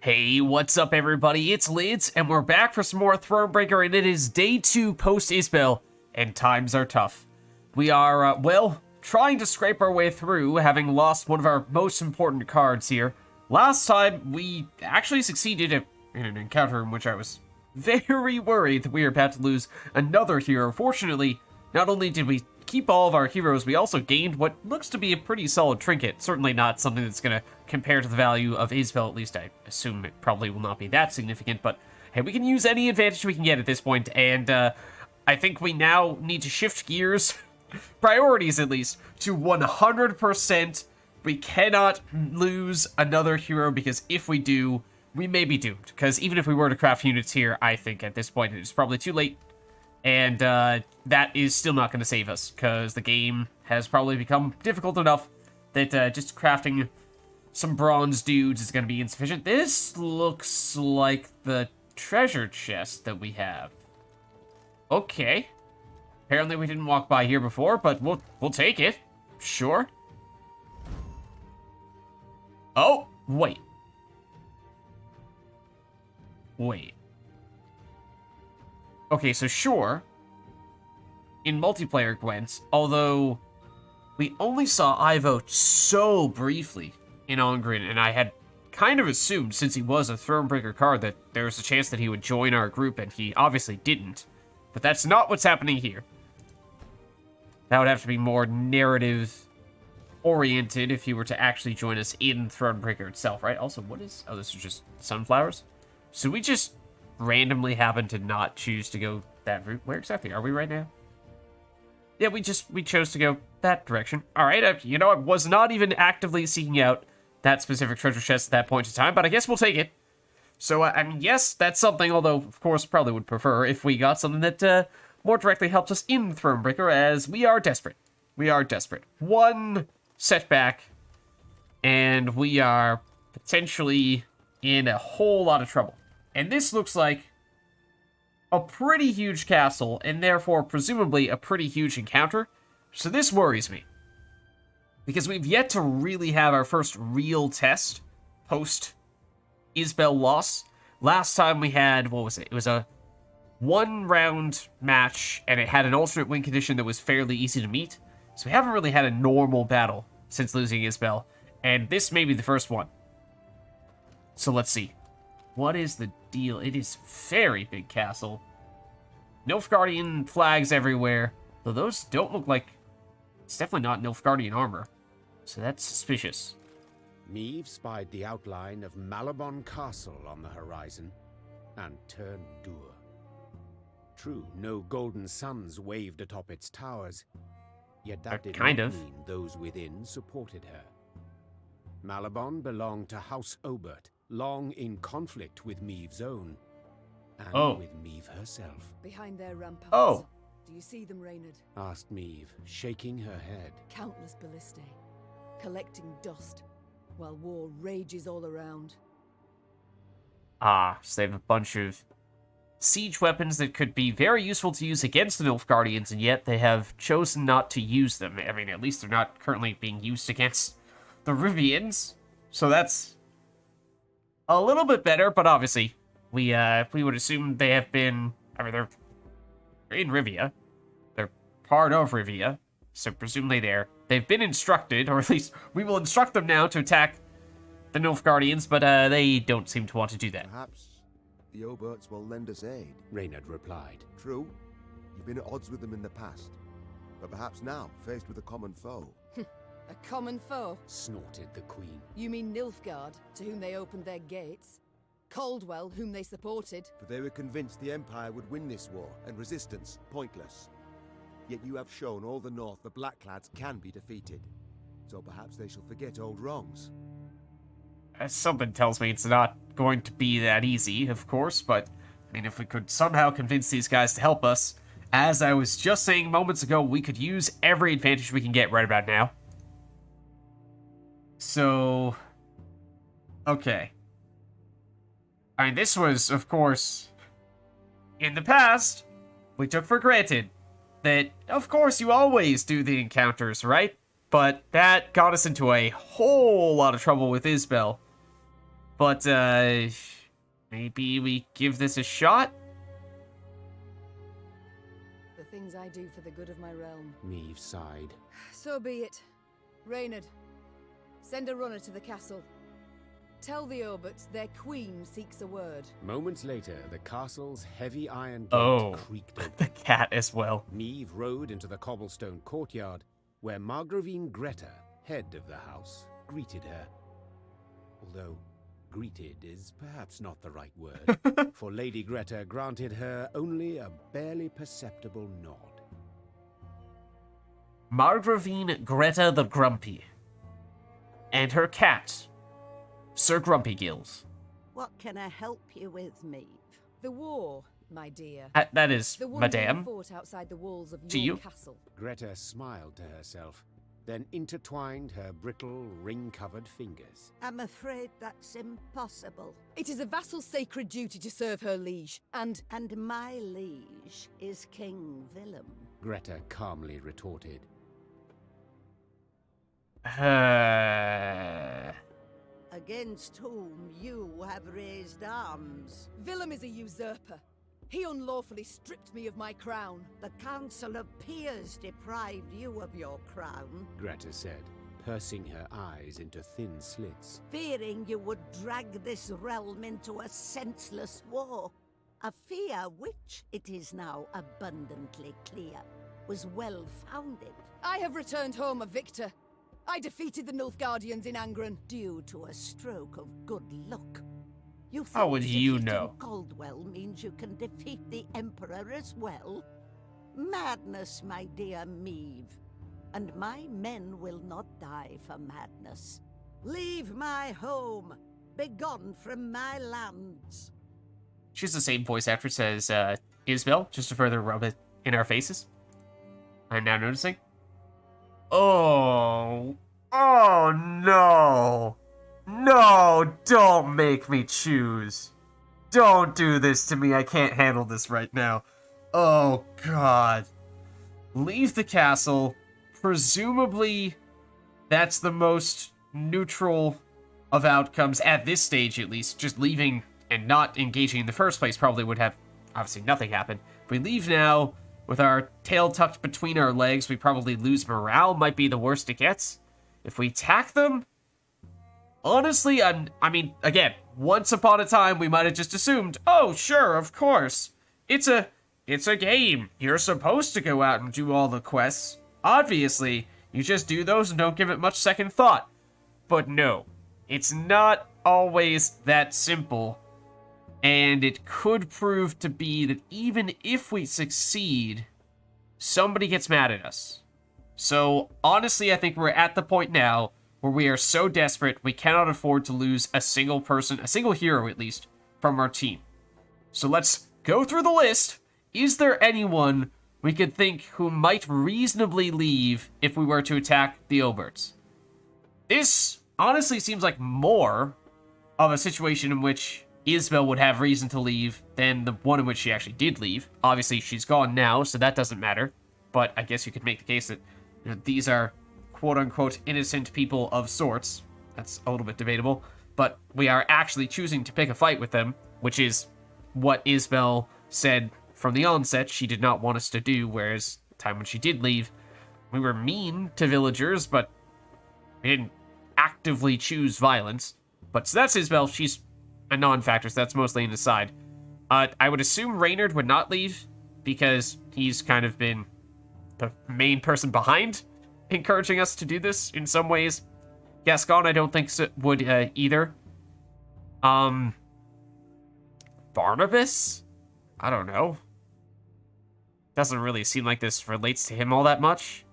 Hey, what's up everybody? It's Lyds, and we're back for some more Thronebreaker, and it is day 2 post-Isbel, and times are tough. We are, trying to scrape our way through, having lost one of our most important cards here. Last time, we actually succeeded in an encounter in which I was very worried that we were about to lose another hero. Fortunately, not only did we keep all of our heroes, we also gained what looks to be a pretty solid trinket. Certainly not something that's going to compare to the value of Isbel, at least I assume it probably will not be that significant, but hey, we can use any advantage we can get at this point, and I think we now need to shift gears, priorities at least, to 100%. We cannot lose another hero, because if we do, we may be doomed, because even if we were to craft units here, I think at this point it is probably too late. And that is still not going to save us, because the game has probably become difficult enough that just crafting some bronze dudes is going to be insufficient. This looks like the treasure chest that we have. Okay. Apparently we didn't walk by here before, but we'll take it. Sure. Oh, wait. Wait. Okay, so sure, in multiplayer Gwent, although we only saw Ivo so briefly in Ongrin, and I had kind of assumed, since he was a Thronebreaker card, that there was a chance that he would join our group, and he obviously didn't. But that's not what's happening here. That would have to be more narrative-oriented if he were to actually join us in Thronebreaker itself, right? Also, what is... Oh, this is just sunflowers? So we just randomly happen to not choose to go that route. Where exactly are we right now? Yeah, we chose to go that direction. All right, you know, I was not even actively seeking out that specific treasure chest at that point in time, but I guess we'll take it. So, I mean, yes, that's something, although, of course, probably would prefer if we got something that more directly helps us in Thronebreaker, as we are desperate. We are desperate. One setback, and we are potentially in a whole lot of trouble. And this looks like a pretty huge castle, and therefore, presumably, a pretty huge encounter. So this worries me. Because we've yet to really have our first real test post-Isbel loss. Last time we had, what was it? It was a one-round match, and it had an alternate win condition that was fairly easy to meet. So we haven't really had a normal battle since losing Isbel, and this may be the first one. So let's see. What is the deal? It is very big castle. Nilfgaardian flags everywhere. Though those don't look like... It's definitely not Nilfgaardian armor. So that's suspicious. Meve spied the outline of Malabon Castle on the horizon and turned dour. True, no golden suns waved atop its towers, yet that did not mean those within supported her. Malabon belonged to House Obert, long in conflict with Meve's own, and with Meve herself. Behind their ramparts. Oh. Do you see them, Reynard? Asked Meve, shaking her head. Countless ballistae, collecting dust, while war rages all around. Ah, so they have a bunch of siege weapons that could be very useful to use against the Nilfgaardians, and yet they have chosen not to use them. I mean, at least they're not currently being used against the Rivians, so that's a little bit better, but obviously, we would assume they have been... I mean, they're in Rivia. They're part of Rivia, so presumably they've been instructed, or at least we will instruct them now to attack the Nilfgaardians, but they don't seem to want to do that. Perhaps the Oberts will lend us aid, Reynard replied. True, you've been at odds with them in the past, but perhaps now, faced with a common foe. A common foe? Snorted the Queen. You mean Nilfgaard, to whom they opened their gates? Caldwell, whom they supported? For they were convinced the Empire would win this war, and resistance pointless. Yet you have shown all the North the Blackclads can be defeated. So perhaps they shall forget old wrongs. Something tells me it's not going to be that easy, of course, but, I mean, if we could somehow convince these guys to help us, as I was just saying moments ago, we could use every advantage we can get right about now. So, okay. I mean, this was, of course, in the past, we took for granted that, of course, you always do the encounters, right? But that got us into a whole lot of trouble with Isbel. But, maybe we give this a shot? The things I do for the good of my realm. Meve sighed. So be it. Reynard, send a runner to the castle. Tell the Obert their queen seeks a word. Moments later, the castle's heavy iron gate Oh, creaked open. the cat as well. Meve rode into the cobblestone courtyard, where Margravine Greta, head of the house, greeted her. Although, greeted is perhaps not the right word, for Lady Greta granted her only a barely perceptible nod. Margravine Greta the Grumpy. And her cat, Sir Grumpy Gills. What can I help you with, Meve? The war, my dear. That is, The one madame. fought outside the walls of To your you? castle. Greta smiled to herself, then intertwined her brittle, ring-covered fingers. I'm afraid that's impossible. It is a vassal's sacred duty to serve her liege, and And my liege is King Willem. Greta calmly retorted. Against whom you have raised arms. Willem is a usurper. He unlawfully stripped me of my crown. The Council of Peers deprived you of your crown, Greta said, pursing her eyes into thin slits. fearing you would drag this realm into a senseless war. A fear which, it is now abundantly clear, was well-founded. I have returned home a victor. I defeated the Nilfgaardians in Angren. Due to a stroke of good luck. You How think would you defeating know? Caldwell means you can defeat the Emperor as well? Madness, my dear Meve. And my men will not die for madness. Leave my home. Begone from my lands. She's the same voice actress as Isabel, just to further rub it in our faces. I'm now noticing. Oh no. No, don't make me choose. Don't do this to me. I can't handle this right now. Oh, God. Leave the castle. Presumably, that's the most neutral of outcomes at this stage, at least. Just leaving and not engaging in the first place probably would have, obviously, nothing happen. If we leave now, with our tail tucked between our legs, we probably lose morale. Might be the worst it gets. If we attack them, honestly, I mean, again, once upon a time, we might have just assumed, oh, sure, of course. It's a game. You're supposed to go out and do all the quests. Obviously, you just do those and don't give it much second thought. But no, it's not always that simple. And it could prove to be that even if we succeed, somebody gets mad at us. So, honestly, I think we're at the point now where we are so desperate we cannot afford to lose a single person, a single hero at least, from our team. So let's go through the list. Is there anyone we could think who might reasonably leave if we were to attack the Oberts? This honestly seems like more of a situation in which Isabel would have reason to leave than the one in which she actually did leave. Obviously, she's gone now, so that doesn't matter. But I guess you could make the case that these are quote-unquote innocent people of sorts. That's a little bit debatable. But we are actually choosing to pick a fight with them, which is what Isabel said from the onset she did not want us to do, whereas the time when she did leave, we were mean to villagers, but we didn't actively choose violence. But so that's Isabel. She's a non-factor, so that's mostly an aside. I would assume Reynard would not leave, because he's kind of been the main person behind encouraging us to do this in some ways. Gascon, I don't think would either. Barnabas? I don't know. Doesn't really seem like this relates to him all that much.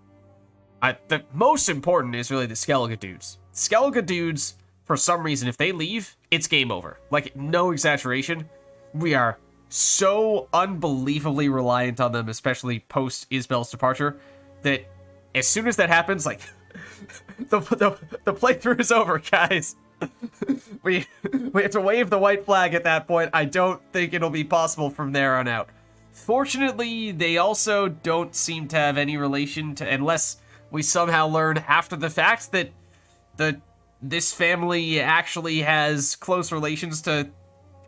The most important is really the Skellige dudes. Skellige dudes, for some reason, if they leave, it's game over. Like, no exaggeration. We are so unbelievably reliant on them, especially post Isabel's departure, that as soon as that happens, like, the playthrough is over, guys. we have to wave the white flag at that point. I don't think it'll be possible from there on out. Fortunately, they also don't seem to have any relation to, unless we somehow learn after the fact that the this family actually has close relations to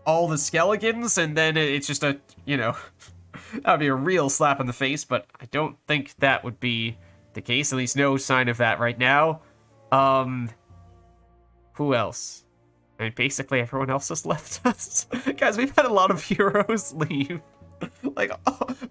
all the Skelligans, and then it's just a, you know, that would be a real slap in the face, but I don't think that would be the case. At least no sign of that right now. Who else? I mean, basically everyone else has left us. Guys, we've had a lot of heroes leave. Like,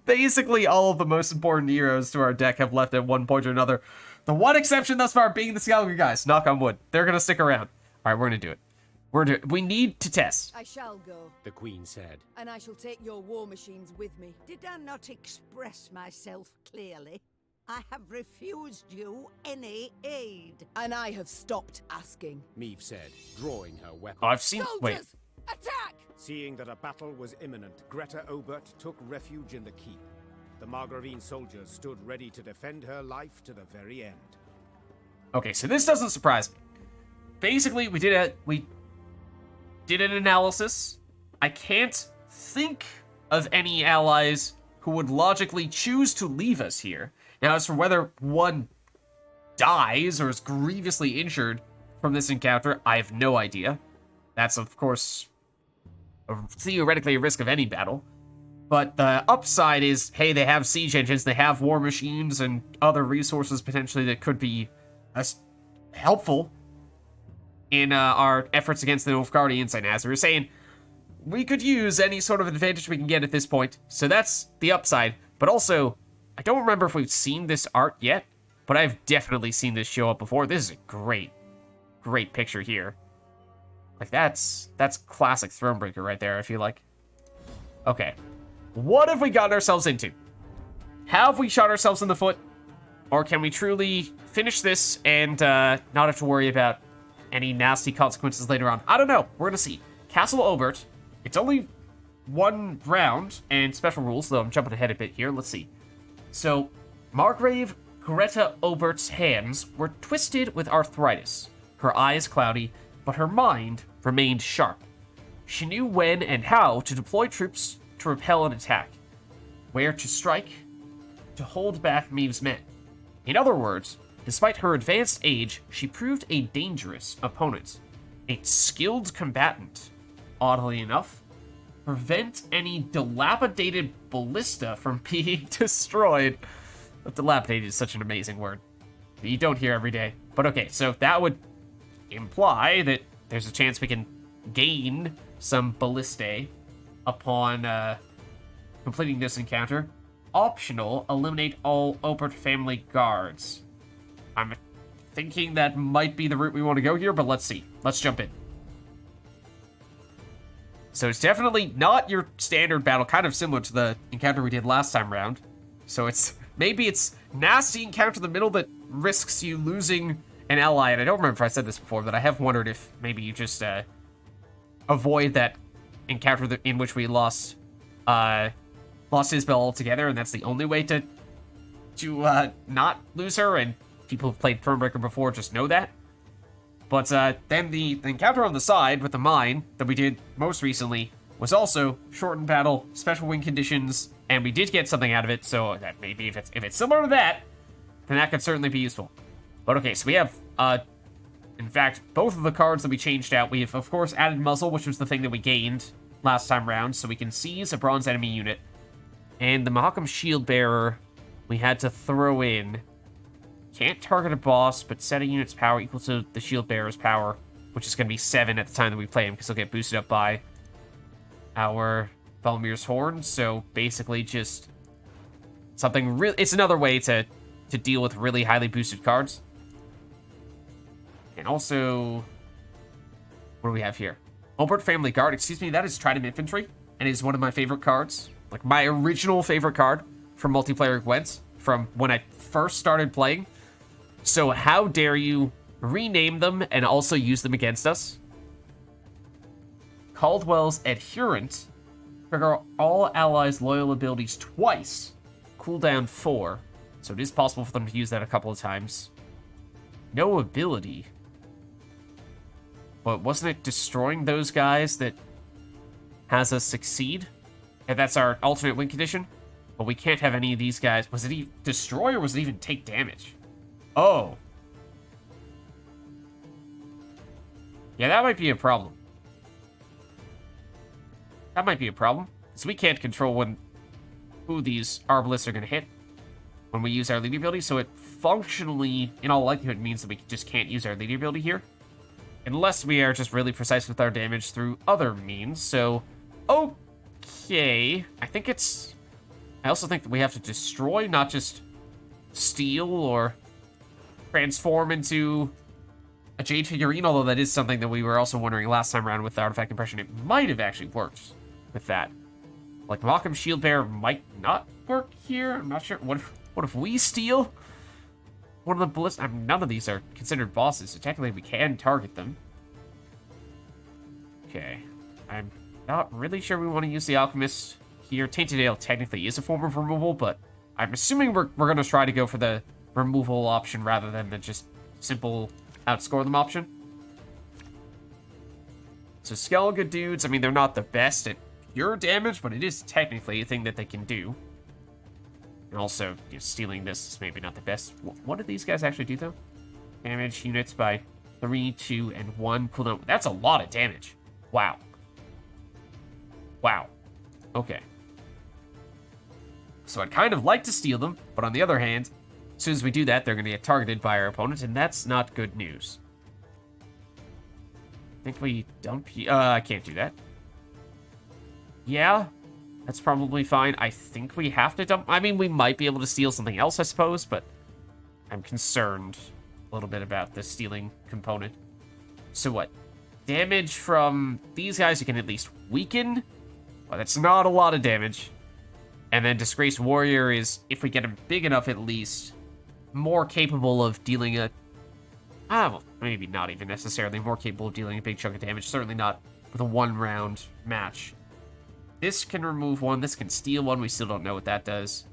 basically all of the most important heroes to our deck have left at one point or another. The one exception thus far being the Skelligan guys. Knock on wood. They're gonna stick around. All right, we're gonna do it. We need to test. I shall go, the Queen said. and I shall take your war machines with me. Did I not express myself clearly? I have refused you any aid. And I have stopped asking. Meve said, drawing her weapon. Oh, I've seen. Soldiers, Wait. attack! Seeing that a battle was imminent, Greta Obert took refuge in the keep. The Margravine soldiers stood ready to defend her life to the very end. Okay, so this doesn't surprise me. Basically, we did an analysis. I can't think of any allies who would logically choose to leave us here. Now, as for whether one dies or is grievously injured from this encounter, I have no idea. That's, of course, theoretically a risk of any battle. But the upside is, hey, they have siege engines, they have war machines, and other resources potentially that could be helpful in our efforts against the Nilfgaardians. And as we were saying, we could use any sort of advantage we can get at this point. So that's the upside. But also, I don't remember if we've seen this art yet, but I've definitely seen this show up before. This is a great, great picture here. Like, that's classic Thronebreaker right there, I feel like. Okay. What have we gotten ourselves into? Have we shot ourselves in the foot? Or can we truly finish this and not have to worry about any nasty consequences later on? I don't know. We're going to see. Castle Obert. It's only one round and special rules, though I'm jumping ahead a bit here. Let's see. So, Margrave Greta Obert's hands were twisted with arthritis, her eyes cloudy, but her mind remained sharp. She knew when and how to deploy troops to repel an attack, where to strike, to hold back Meve's men. In other words, despite her advanced age, she proved a dangerous opponent, a skilled combatant. Oddly enough, prevent any dilapidated ballista from being destroyed. But dilapidated is such an amazing word that you don't hear every day. But okay, so that would imply that there's a chance we can gain some ballistae upon completing this encounter. Optional, eliminate all Obert family guards. I'm thinking that might be the route we want to go here, but let's see. Let's jump in. So it's definitely not your standard battle, kind of similar to the encounter we did last time round. So maybe it's nasty encounter in the middle that risks you losing an ally. And I don't remember if I said this before, but I have wondered if maybe you just avoid that encounter in which we lost Isabel altogether, and that's the only way to not lose her. And people who've played Thronebreaker before just know that. But then the encounter on the side with the mine that we did most recently was also shortened battle, special win conditions, and we did get something out of it. So that maybe if it's similar to that, then that could certainly be useful. But okay, so we have in fact both of the cards that we changed out. We've of course added muzzle, which was the thing that we gained last time round, so we can seize a bronze enemy unit. And the Mahakam Shield Bearer we had to throw in. Can't target a boss, but set a unit's power equal to the Shield Bearer's power, which is going to be 7 at the time that we play him, because he'll get boosted up by our Valmir's Horn. So basically just something real. It's another way to deal with really highly boosted cards. And also, what do we have here? Obert Family Guard, excuse me, that is Trident Infantry, and is one of my favorite cards. Like, my original favorite card from multiplayer Gwent, from when I first started playing. So how dare you rename them and also use them against us? Caldwell's Adherent. Trigger all allies' loyal abilities twice. Cooldown 4. So it is possible for them to use that a couple of times. No ability. But wasn't it destroying those guys that has us succeed? And that's our alternate win condition? But we can't have any of these guys. Was it destroy or was it even take damage? Oh. Yeah, that might be a problem. That might be a problem. Because we can't control who these Arbalists are going to hit when we use our leader ability, so it functionally, in all likelihood, means that we just can't use our leader ability here. Unless we are just really precise with our damage through other means, so... Okay. I also think that we have to destroy, not just steal or transform into a Jade figurine, although that is something that we were also wondering last time around with the Artifact Impression. It might have actually worked with that. Like, Malcolm Shield Bearer might not work here. I'm not sure. What if we steal one of the ballists? I mean, none of these are considered bosses, so technically we can target them. Okay. I'm not really sure we want to use the Alchemist here. Tainted Ale technically is a form of removal, but I'm assuming we're going to try to go for the removal option rather than the just simple outscore them option. So Skellige dudes, I mean, they're not the best at pure damage, but it is technically a thing that they can do. And also, you know, stealing this is maybe not the best. What do these guys actually do, though? Damage units by 3, 2, and 1 cooldown. That's a lot of damage. Wow. Wow. Okay. So I'd kind of like to steal them, but on the other hand, as soon as we do that, they're going to get targeted by our opponent, and that's not good news. I think we dump... I can't do that. Yeah, that's probably fine. I think we have to dump... I mean, we might be able to steal something else, I suppose, but I'm concerned a little bit about the stealing component. So what? Damage from these guys you can at least weaken. Well, that's not a lot of damage. And then Disgraced Warrior is, if we get him big enough at least, more capable of dealing a... well, maybe not even necessarily more capable of dealing a big chunk of damage. Certainly not with a one-round match. This can remove one. This can steal one. We still don't know what that does.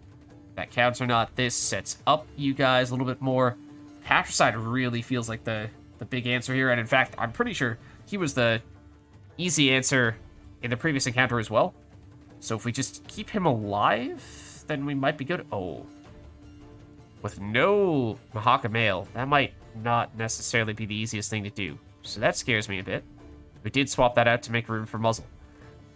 That counts or not. This sets up you guys a little bit more. Patricide really feels like the big answer here. And in fact, I'm pretty sure he was the easy answer in the previous encounter as well. So if we just keep him alive, then we might be good. Oh. With no Mahaka Mail, that might not necessarily be the easiest thing to do. So that scares me a bit. We did swap that out to make room for Muzzle.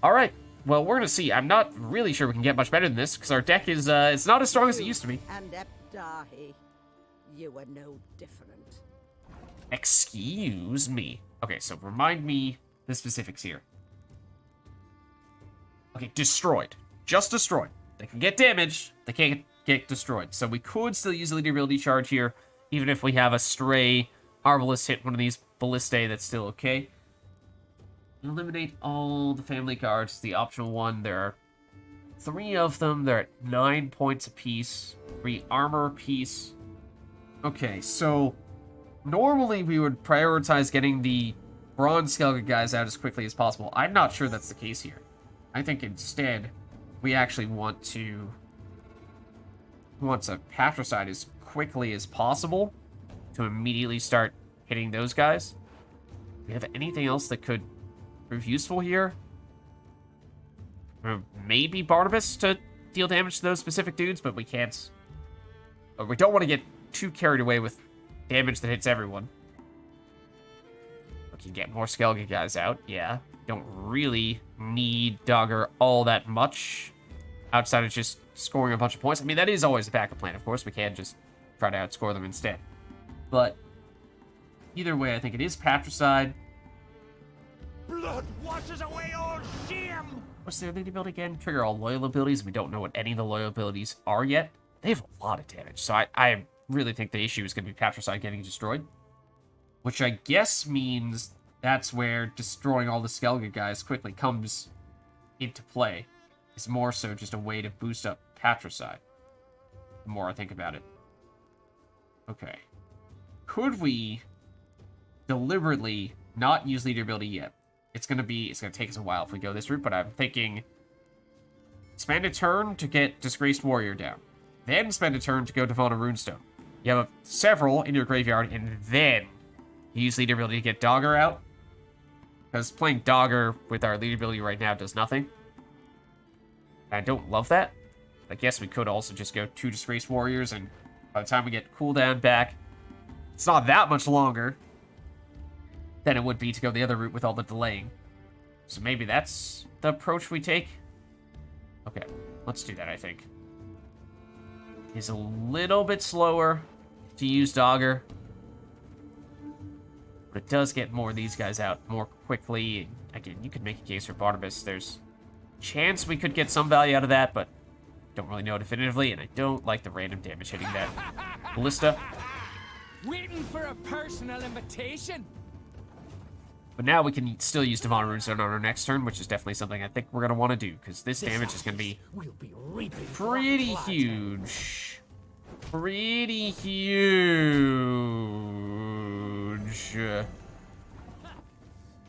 Alright, well, we're going to see. I'm not really sure we can get much better than this, because our deck is it's not as strong as it used to be. And Epdahi, you are no different. Excuse me. Okay, so remind me the specifics here. Okay, destroyed. Just destroyed. They can get damaged. They can't get destroyed. So we could still use the leader ability charge here, even if we have a stray Arbalist hit one of these Ballistae, that's still okay. Eliminate all the family cards. The optional one, there are 3 of them. They're at 9 points apiece. 3 armor apiece. Okay, so normally we would prioritize getting the Bronze Skellige guys out as quickly as possible. I'm not sure that's the case here. I think instead, we actually want to Patricide as quickly as possible to immediately start hitting those guys. Do we have anything else that could prove useful here? Maybe Barnabas to deal damage to those specific dudes, but we can't. We don't want to get too carried away with damage that hits everyone. We can get more Skellige guys out, yeah. Don't really need Dogger all that much outside of just scoring a bunch of points. I mean, that is always a backup plan, of course. We can just try to outscore them instead. But either way, I think it is Patricide. Blood washes away all shame! What's their lead ability again? Trigger all loyal abilities. We don't know what any of the loyal abilities are yet. They have a lot of damage, so I really think the issue is going to be Patricide getting destroyed. Which I guess means that's where destroying all the Skellige guys quickly comes into play. It's more so just a way to boost up Patricide, the more I think about it. Okay. Could we deliberately not use leader ability yet? It's gonna take us a while if we go this route, but I'm thinking spend a turn to get Disgraced Warrior down. Then spend a turn to go Devona Runestone. You have several in your graveyard, and then you use leader ability to get Dogger out. Because playing Dogger with our leader ability right now does nothing. I don't love that. I guess we could also just go 2 Disgraced Warriors, and by the time we get cooldown back, it's not that much longer. than it would be to go the other route with all the delaying. So maybe that's the approach we take. Okay, let's do that, I think. He's a little bit slower to use Dogger. But it does get more of these guys out more quickly. Again, you could make a case for Barnabas. There's a chance we could get some value out of that, but don't really know definitively, and I don't like the random damage hitting that ballista. Waiting for a personal invitation? But now we can still use Divine Runestone on our next turn, which is definitely something I think we're going to want to do, because this damage is going to be pretty huge. Pretty huge.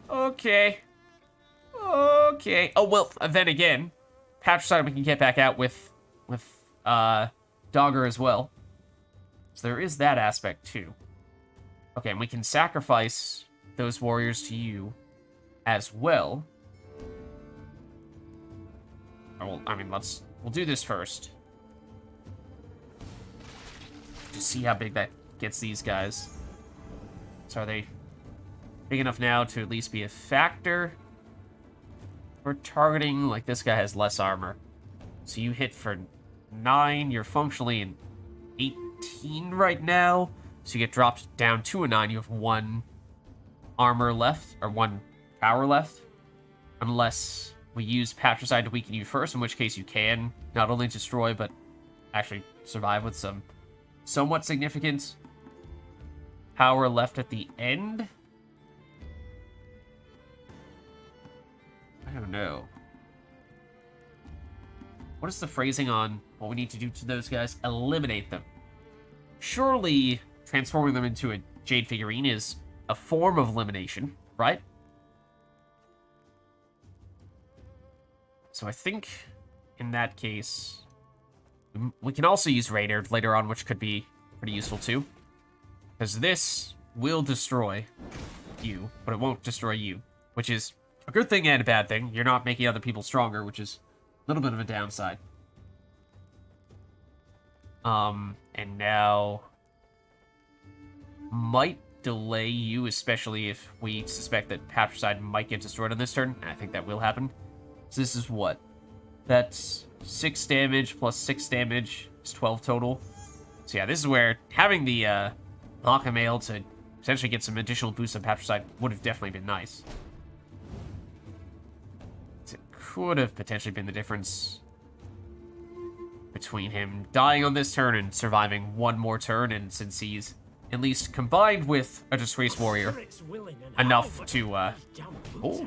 Okay. Okay. Oh, well, then again, Patricide we can get back out with Dogger as well. So there is that aspect, too. Okay, and we can sacrifice those warriors to you as well. Well, I mean, we'll do this first. Just see how big that gets these guys. So are they big enough now to at least be a factor? We're targeting, like, this guy has less armor. So you hit for 9, you're functionally an 18 right now. So you get dropped down to a 9, you have 1 armor left, or 1 power left. Unless we use Patricide to weaken you first, in which case you can not only destroy, but actually survive with some somewhat significant power left at the end. I don't know. What is the phrasing on what we need to do to those guys? Eliminate them. Surely transforming them into a Jade figurine is a form of elimination, right? So I think in that case, we can also use Raynard later on, which could be pretty useful too. Because this will destroy you, but it won't destroy you, which is a good thing and a bad thing. You're not making other people stronger, which is a little bit of a downside. And now might delay you, especially if we suspect that Patricide might get destroyed on this turn. I think that will happen. So this is what? That's 6 damage plus 6 damage is 12 total. So yeah, this is where having the Malcolm Mail to potentially get some additional boosts on Patricide would have definitely been nice. It could have potentially been the difference between him dying on this turn and surviving one more turn, and since he's at least combined with a Disgraced Warrior enough to, oh,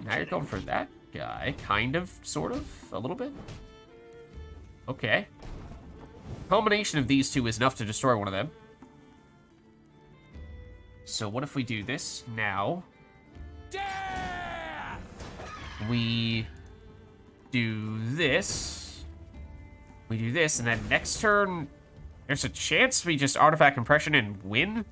now you're going for that guy. Kind of, sort of, a little bit. Okay. Combination of these two is enough to destroy one of them. So what if we do this now? We do this. We do this, and then next turn, there's a chance we just Artifact Compression and win,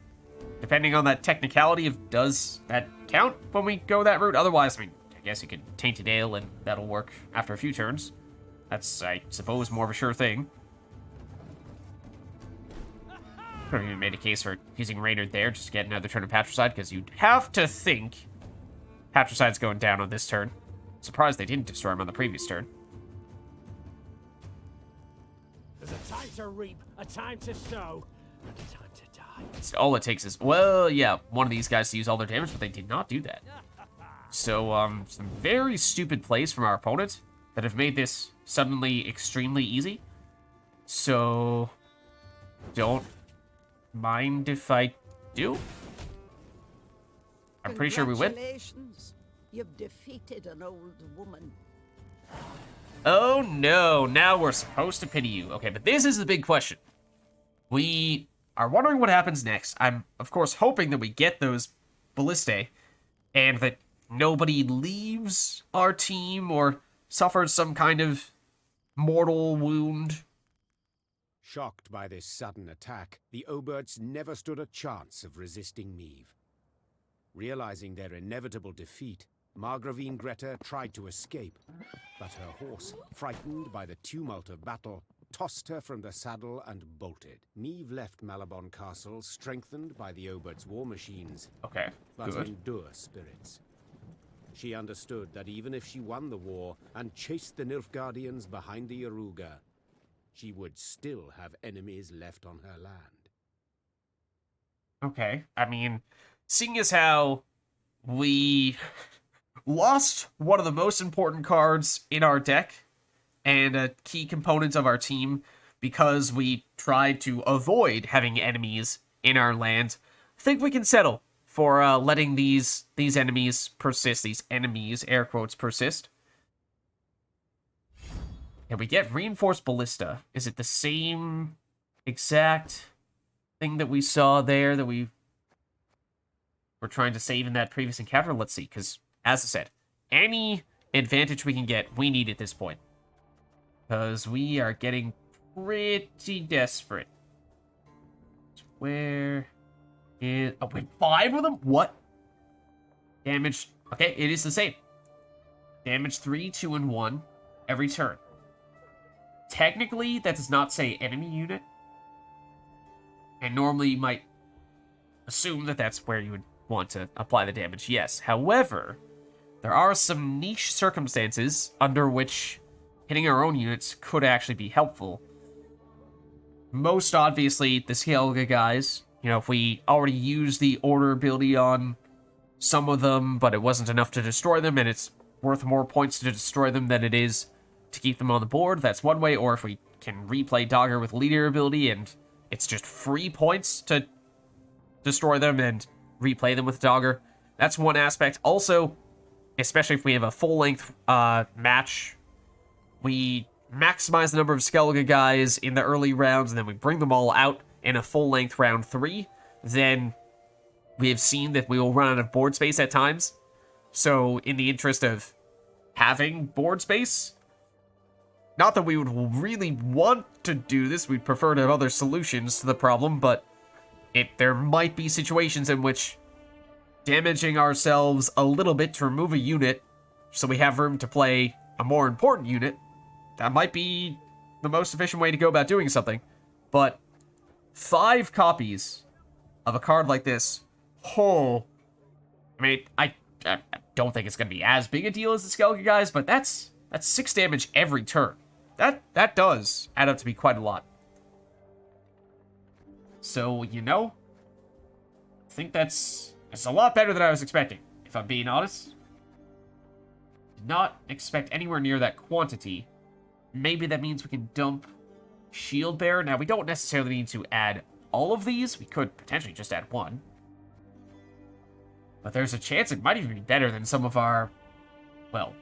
depending on that technicality of does that count when we go that route. Otherwise, I mean, I guess you could Tainted Ale, and that'll work after a few turns. That's, I suppose, more of a sure thing. Could have even made a case for using Raynard there, just to get another turn of Patricide, because you'd have to think Patricide's going down on this turn. Surprised they didn't destroy him on the previous turn. There's a time to reap, a time to sow, and a time to die. So all it takes is, well, yeah, one of these guys to use all their damage, but they did not do that. So, some very stupid plays from our opponent that have made this suddenly extremely easy. So, don't mind if I do. I'm pretty sure we win. Congratulations. You've defeated an old woman. Oh no, now we're supposed to pity you. Okay, but this is the big question. We are wondering what happens next. I'm, of course, hoping that we get those ballistae and that nobody leaves our team or suffers some kind of mortal wound. Shocked by this sudden attack, the Oberts never stood a chance of resisting Meve. Realizing their inevitable defeat, Margravine Greta tried to escape, but her horse, frightened by the tumult of battle, tossed her from the saddle and bolted. Meve left Malabon Castle strengthened by the Obert's war machines, Okay, but good. in Dur spirits. She understood that even if she won the war and chased the Nilfgaardians behind the Yaruga, she would still have enemies left on her land. Okay, I mean, seeing as how we lost one of the most important cards in our deck and a key component of our team because we tried to avoid having enemies in our land, I think we can settle for letting these enemies persist, these enemies, air quotes, persist. And we get Reinforced Ballista. Is it the same exact thing that we saw there that we were trying to save in that previous encounter? Let's see, because, as I said, any advantage we can get, we need at this point. Because we are getting pretty desperate. Where is... Oh, wait, 5 of them? What? Damage... Okay, it is the same. Damage 3, 2, and 1 every turn. Technically, that does not say enemy unit. And normally you might assume that that's where you would want to apply the damage, yes. However, there are some niche circumstances under which hitting our own units could actually be helpful. Most obviously, the Skellige guys. You know, if we already used the order ability on some of them, but it wasn't enough to destroy them, and it's worth more points to destroy them than it is to keep them on the board, that's one way. Or if we can replay Dogger with leader ability, and it's just free points to destroy them and replay them with Dogger, that's one aspect. Also, especially if we have a full-length match, we maximize the number of Skellige guys in the early rounds, and then we bring them all out in a full-length round 3, then we have seen that we will run out of board space at times. So, in the interest of having board space, not that we would really want to do this, we'd prefer to have other solutions to the problem, but there might be situations in which damaging ourselves a little bit to remove a unit so we have room to play a more important unit, that might be the most efficient way to go about doing something. But 5 copies of a card like this, I mean, I don't think it's going to be as big a deal as the Skellige guys, but that's 6 damage every turn. That does add up to be quite a lot. So, you know, I think it's a lot better than I was expecting, if I'm being honest. Did not expect anywhere near that quantity. Maybe that means we can dump Shield Bearer. Now, we don't necessarily need to add all of these. We could potentially just add 1. But there's a chance it might even be better than some of our, well,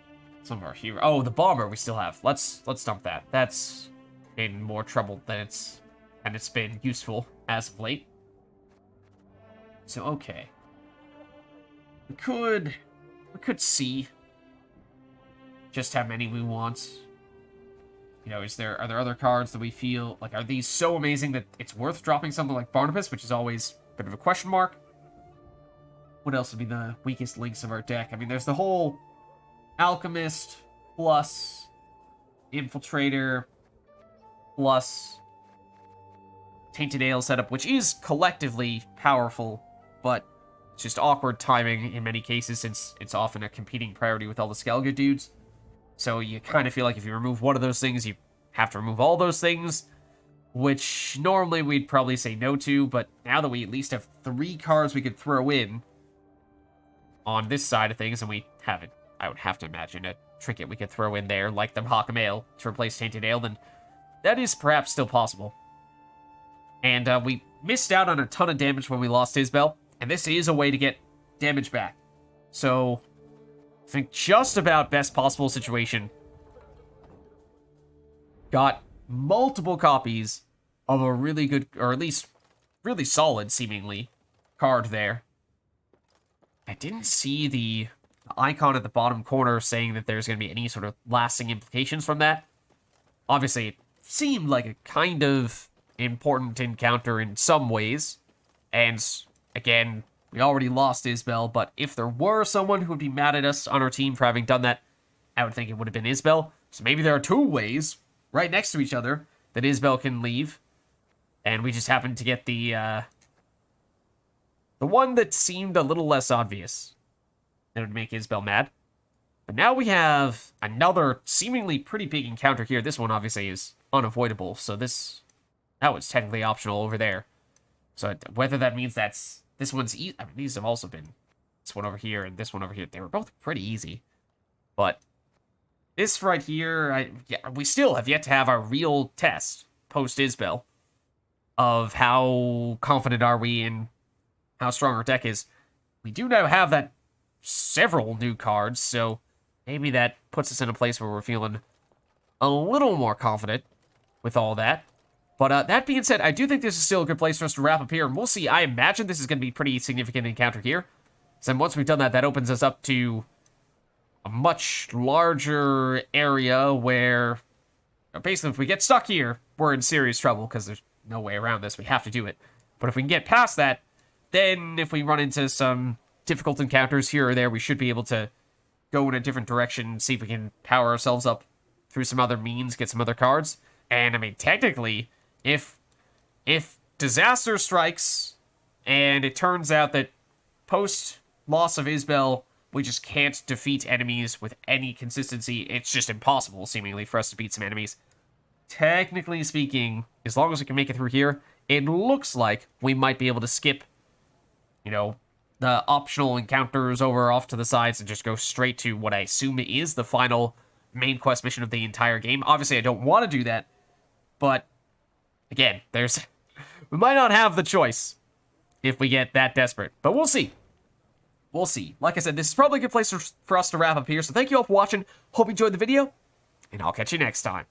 some of our heroes. Oh, the Bomber we still have. Let's dump that. That's in more trouble than it's been useful as of late. So, okay. We could see just how many we want. You know, are there other cards that we feel like, are these so amazing that it's worth dropping something like Barnabas, which is always a bit of a question mark? What else would be the weakest links of our deck? I mean, there's the whole Alchemist plus Infiltrator plus Tainted Ale setup, which is collectively powerful, but it's just awkward timing in many cases since it's often a competing priority with all the Skellige dudes. So you kind of feel like if you remove one of those things, you have to remove all those things, which normally we'd probably say no to, but now that we at least have 3 cards we could throw in on this side of things, and we haven't, I would have to imagine, a trinket we could throw in there, like the Mahakam Ale, to replace Tainted Ale, then that is perhaps still possible. And we missed out on a ton of damage when we lost Isbel, and this is a way to get damage back. So, I think just about best possible situation. Got multiple copies of a really good, or at least really solid, seemingly, card there. I didn't see the icon at the bottom corner saying that there's going to be any sort of lasting implications from that. Obviously, it seemed like a kind of important encounter in some ways. And, again, we already lost Isbel, but if there were someone who would be mad at us on our team for having done that, I would think it would have been Isbel. So maybe there are 2 ways, right next to each other, that Isbel can leave. And we just happened to get the one that seemed a little less obvious. That would make Isbel mad. But now we have another seemingly pretty big encounter here. This one obviously is unavoidable, so that was technically optional over there. So whether that means this one's easy, I mean, these have also been, this one over here and this one over here, they were both pretty easy. But this right here, we still have yet to have our real test post-Isbel of how confident are we in how strong our deck is. We do now have that several new cards, so maybe that puts us in a place where we're feeling a little more confident with all that. But that being said, I do think this is still a good place for us to wrap up here, and we'll see. I imagine this is going to be a pretty significant encounter here. So once we've done that, that opens us up to a much larger area where, basically, if we get stuck here, we're in serious trouble, because there's no way around this. We have to do it. But if we can get past that, then if we run into some difficult encounters here or there, we should be able to go in a different direction, see if we can power ourselves up through some other means, get some other cards. And, I mean, technically, if disaster strikes and it turns out that post-loss of Isbel, we just can't defeat enemies with any consistency, it's just impossible, seemingly, for us to beat some enemies. Technically speaking, as long as we can make it through here, it looks like we might be able to skip, you know, the optional encounters over off to the sides and just go straight to what I assume is the final main quest mission of the entire game. Obviously, I don't want to do that, but again, we might not have the choice if we get that desperate, but we'll see. We'll see. Like I said, this is probably a good place for us to wrap up here, so thank you all for watching. Hope you enjoyed the video, and I'll catch you next time.